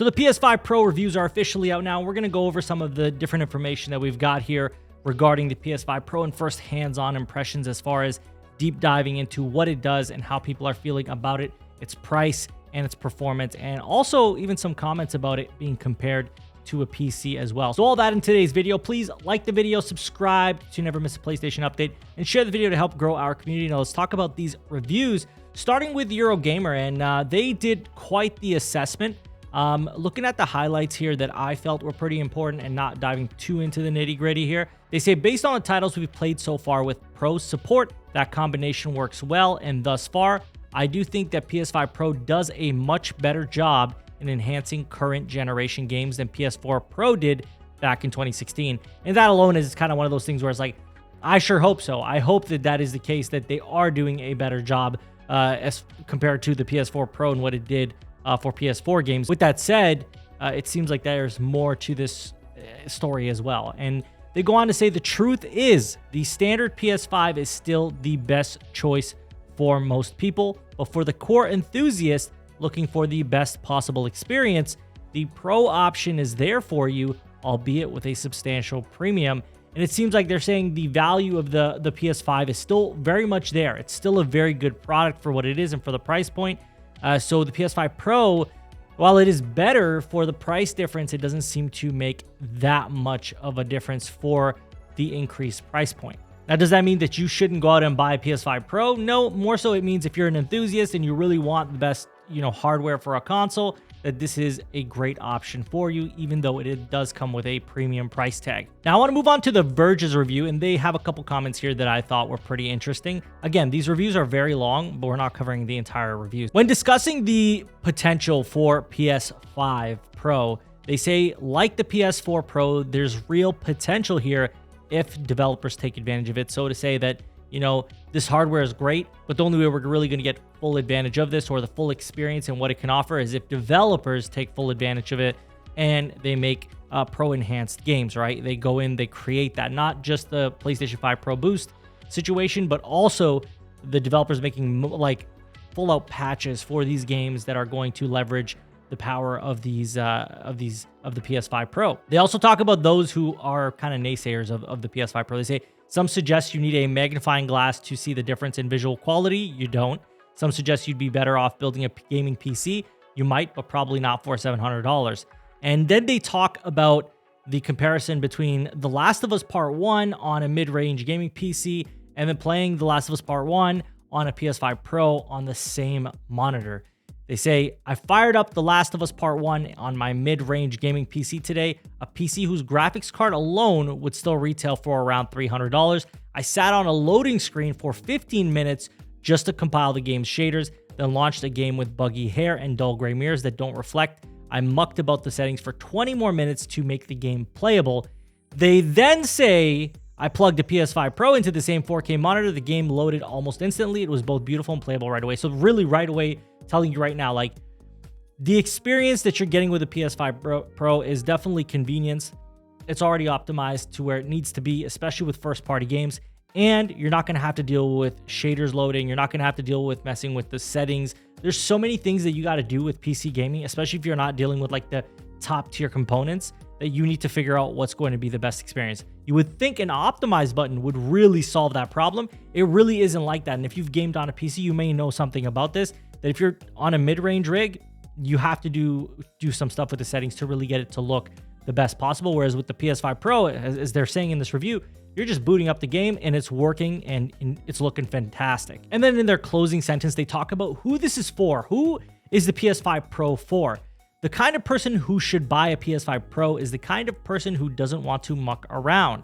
So the PS5 Pro reviews are officially out now. We're going to go over some of the different information that we've got here regarding the PS5 Pro and first hands-on impressions as far as deep diving into what it does and how people are feeling about it, its price and its performance, and also even some comments about it being compared to a PC as well. So all that in today's video. Please like the video, subscribe to never miss a PlayStation update, and share the video to help grow our community. Now let's talk about these reviews, starting with Eurogamer, and they did quite the assessment. Looking at the highlights here that I felt were pretty important and not diving too into the nitty-gritty here. They say, based on the titles we've played so far with Pro support, that combination works well, and thus far, I do think that PS5 Pro does a much better job in enhancing current generation games than PS4 Pro did back in 2016. And that alone is kind of one of those things where it's like, I sure hope so. I hope that that is the case, that they are doing a better job as compared to the PS4 Pro and what it did for PS4 games. With that said, it seems like there's more to this story as well. And they go on to say the truth is the standard PS5 is still the best choice for most people, but for the core enthusiast looking for the best possible experience, the Pro option is there for you, albeit with a substantial premium. And it seems like they're saying the value of the PS5 is still very much there. It's still a very good product for what it is and for the price point. So the PS5 Pro, while it is better for the price difference, it doesn't seem to make that much of a difference for the increased price point. Now, does that mean that you shouldn't go out and buy a PS5 Pro? No, more so it means if you're an enthusiast and you really want the best, hardware for a console, that this is a great option for you, even though it does come with a premium price tag. Now, I want to move on to the Verge's review, and they have a couple comments here that I thought were pretty interesting. Again, these reviews are very long, but we're not covering the entire reviews. When discussing the potential for PS5 Pro, they say, like the PS4 Pro, there's real potential here if developers take advantage of it. So to say that, this hardware is great, but the only way we're really going to get full advantage of this or the full experience and what it can offer is if developers take full advantage of it and they make Pro enhanced games, right? They go in, they create that, not just the PlayStation 5 Pro Boost situation, but also the developers making like full out patches for these games that are going to leverage the power of the PS5 Pro. They also talk about those who are kind of naysayers of the PS5 Pro. They say, some suggest you need a magnifying glass to see the difference in visual quality. You don't. Some suggest you'd be better off building a gaming PC. You might, but probably not for $700. And then they talk about the comparison between The Last of Us Part 1 on a mid-range gaming PC and then playing The Last of Us Part 1 on a PS5 Pro on the same monitor. They say, I fired up The Last of Us Part 1 on my mid-range gaming PC today, a PC whose graphics card alone would still retail for around $300. I sat on a loading screen for 15 minutes just to compile the game's shaders, then launched a game with buggy hair and dull gray mirrors that don't reflect. I mucked about the settings for 20 more minutes to make the game playable. They then say, I plugged a PS5 Pro into the same 4K monitor. The game loaded almost instantly. It was both beautiful and playable right away. So really right away, telling you right now, like, the experience that you're getting with the PS5 Pro is definitely convenience. It's already optimized to where it needs to be, especially with first-party games. And you're not going to have to deal with shaders loading. You're not going to have to deal with messing with the settings. There's so many things that you got to do with PC gaming, especially if you're not dealing with like the top-tier components, that you need to figure out what's going to be the best experience. You would think an optimize button would really solve that problem. It really isn't like that. And if you've gamed on a PC, you may know something about this, that if you're on a mid-range rig, you have to do some stuff with the settings to really get it to look the best possible. Whereas with the PS5 Pro, as they're saying in this review, you're just booting up the game and it's working and it's looking fantastic. And then in their closing sentence, they talk about who this is for. Who is the PS5 Pro for? The kind of person who should buy a PS5 Pro is the kind of person who doesn't want to muck around.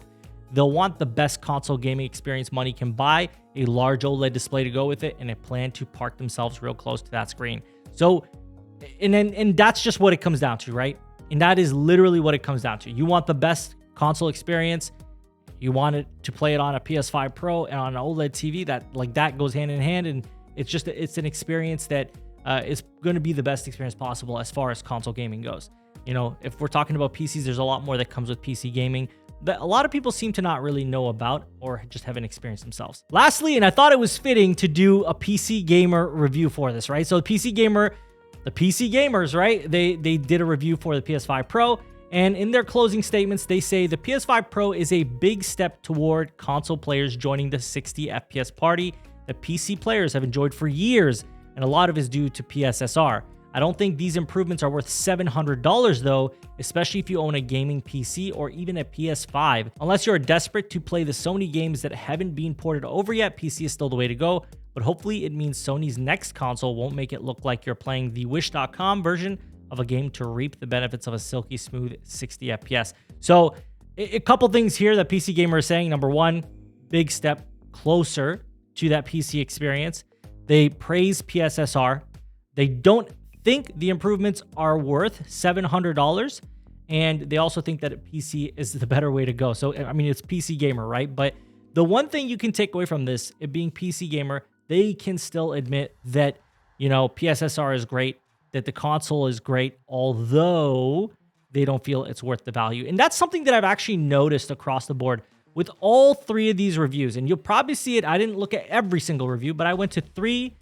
They'll want the best console gaming experience money can buy, a large OLED display to go with it, and a plan to park themselves real close to that screen. So, and that's just what it comes down to, right? And that is literally what it comes down to. You want the best console experience. You want it to play it on a PS5 Pro and on an OLED TV. That goes hand in hand, and it's an experience that is going to be the best experience possible as far as console gaming goes. If we're talking about PCs, there's a lot more that comes with PC gaming that a lot of people seem to not really know about or just haven't experienced themselves. Lastly, and I thought it was fitting to do a PC Gamer review for this, right? So PC Gamer the PC gamers, right? They did a review for the PS5 Pro, and in their closing statements, they say the PS5 Pro is a big step toward console players joining the 60 FPS party that PC players have enjoyed for years, and a lot of it is due to PSSR. I don't think these improvements are worth $700 though, especially if you own a gaming PC or even a PS5. Unless you're desperate to play the Sony games that haven't been ported over yet, PC is still the way to go, but hopefully it means Sony's next console won't make it look like you're playing the Wish.com version of a game to reap the benefits of a silky smooth 60 FPS. So a couple things here that PC Gamer is saying. Number one, big step closer to that PC experience. They praise PSSR. They don't think the improvements are worth $700, and they also think that a PC is the better way to go. So, I mean, it's PC Gamer, right? But the one thing you can take away from this, it being PC Gamer, they can still admit that, you know, PSSR is great, that the console is great, although they don't feel it's worth the value. And that's something that I've actually noticed across the board with all three of these reviews. And you'll probably see it. I didn't look at every single review, but I went to 3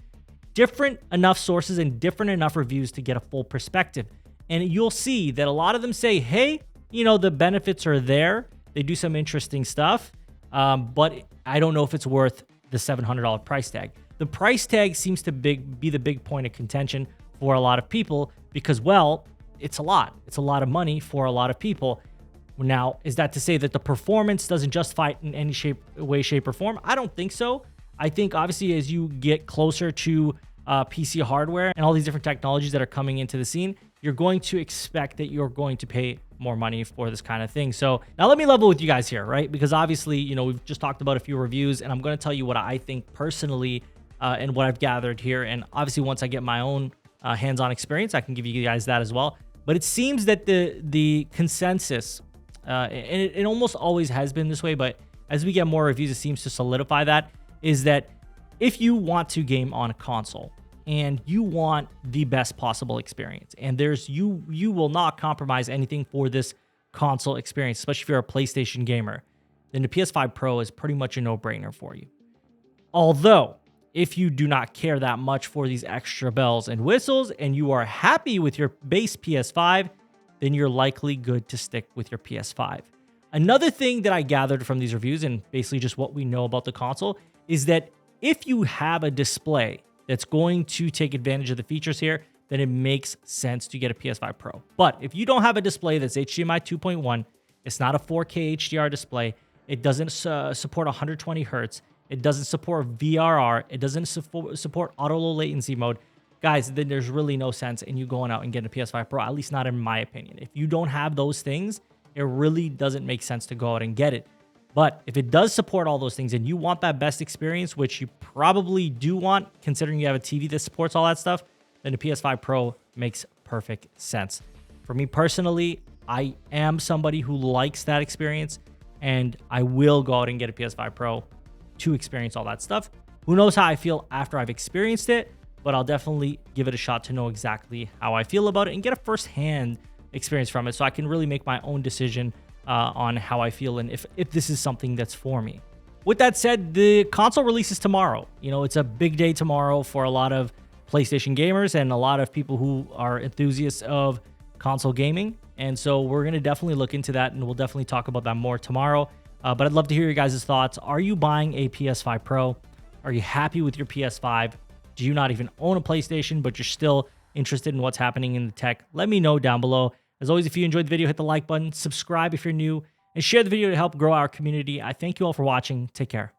different enough sources and different enough reviews to get a full perspective. And you'll see that a lot of them say, hey, you know, the benefits are there. They do some interesting stuff, but I don't know if it's worth the $700 price tag. The price tag seems to be the big point of contention for a lot of people because, well, it's a lot. It's a lot of money for a lot of people. Now, is that to say that the performance doesn't justify it in any way, shape, or form? I don't think so. I think obviously as you get closer to PC hardware and all these different technologies that are coming into the scene, you're going to expect that you're going to pay more money for this kind of thing. So now let me level with you guys here, right? Because obviously, you know, we've just talked about a few reviews, and I'm going to tell you what I think personally and what I've gathered here. And obviously, once I get my own hands-on experience, I can give you guys that as well. But it seems that the consensus, and it almost always has been this way, but as we get more reviews, it seems to solidify that, is that if you want to game on a console and you want the best possible experience, and you will not compromise anything for this console experience, especially if you're a PlayStation gamer, then the PS5 Pro is pretty much a no-brainer for you. Although, if you do not care that much for these extra bells and whistles and you are happy with your base PS5, then you're likely good to stick with your PS5. Another thing that I gathered from these reviews, and basically just what we know about the console, is that if you have a display that's going to take advantage of the features here, then it makes sense to get a PS5 Pro. But if you don't have a display that's HDMI 2.1, it's not a 4K HDR display, it doesn't support 120 Hertz, it doesn't support VRR, it doesn't support auto low latency mode, guys, then there's really no sense in you going out and getting a PS5 Pro, at least not in my opinion. If you don't have those things, it really doesn't make sense to go out and get it. But if it does support all those things and you want that best experience, which you probably do want, considering you have a TV that supports all that stuff, then the PS5 Pro makes perfect sense. For me personally, I am somebody who likes that experience, and I will go out and get a PS5 Pro to experience all that stuff. Who knows how I feel after I've experienced it, but I'll definitely give it a shot to know exactly how I feel about it and get a first-hand experience from it so I can really make my own decision on how I feel and if this is something that's for me. With that said, the console releases tomorrow. You know, it's a big day tomorrow for a lot of PlayStation gamers and a lot of people who are enthusiasts of console gaming. And so we're going to definitely look into that, and we'll definitely talk about that more tomorrow. But I'd love to hear your guys' thoughts. Are you buying a PS5 Pro? Are you happy with your PS5? Do you not even own a PlayStation, but you're still interested in what's happening in the tech? Let me know down below. As always, if you enjoyed the video, hit the like button, subscribe if you're new, and share the video to help grow our community. I thank you all for watching. Take care.